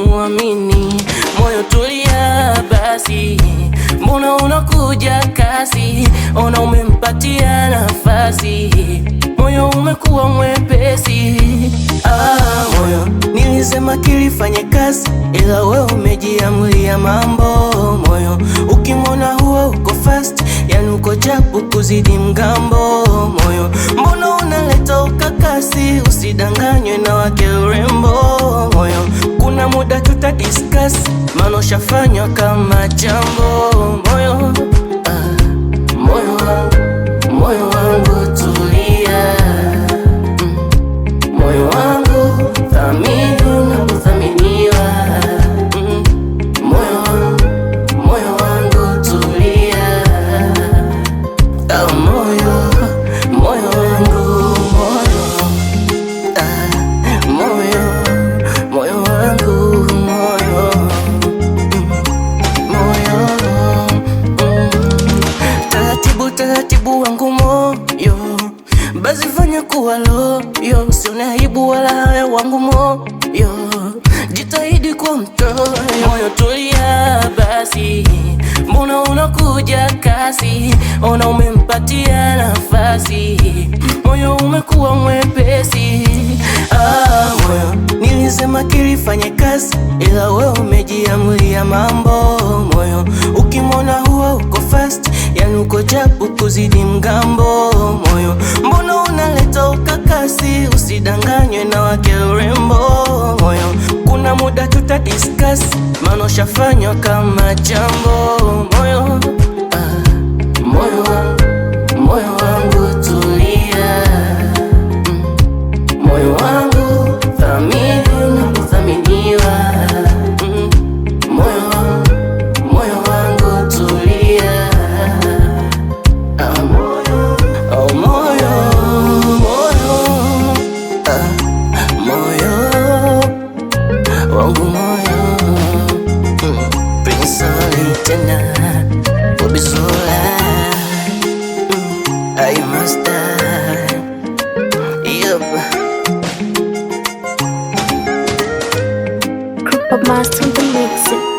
kumuamini. Moyo tulia basi, mbona unakuja kasi? Ona umempatia nafasi, moyo umekuwa mwepesi. Moyo nilisema kilifanye kazi, ila wewe umejiamulia mambo. Moyo ukimwona huwa uko fast, yani uko chapu kuzidi mgambo. Moyo mbona unaleta ukakasi? Usidanganywe na wake urembo. Moyo kuna muda tuta discuss, maana ushafanywa kama jambo. Moyo moyo wangu, moyo wangu tulia. Moyo wangu thamini na kuthaminiwa. Moyo wangu tulia. Moyo wangu, moyo wangu, taratibu wangu moyo, basi fanya kuwa loyo, usione aibu wala haya wangu moyo, jitahidi kwa mtoyo. Moyo tulia basi, mbona unakuja kasi? Ona umempatia nafasi, moyo umekuwa mwepesi. Moyo nilisema kilifanye kazi, ila wewe umejiamulia mambo. Moyo ukimwona huwa uko fast, yani uko chapu kuzidi mgambo. Moyo mbona unaleta ukakasi? Usidanganywe na wake urembo. Moyo kuna muda tuta discuss, maana ushafanywa kama jambo. Moyo moyo wangu tulia. Moyo wangu thamini na kuthaminiwa. Moyo wangu tulia. Wangu moyo, Prince Ali tena Obizola, I must die. Yup. Group of Master in the mix.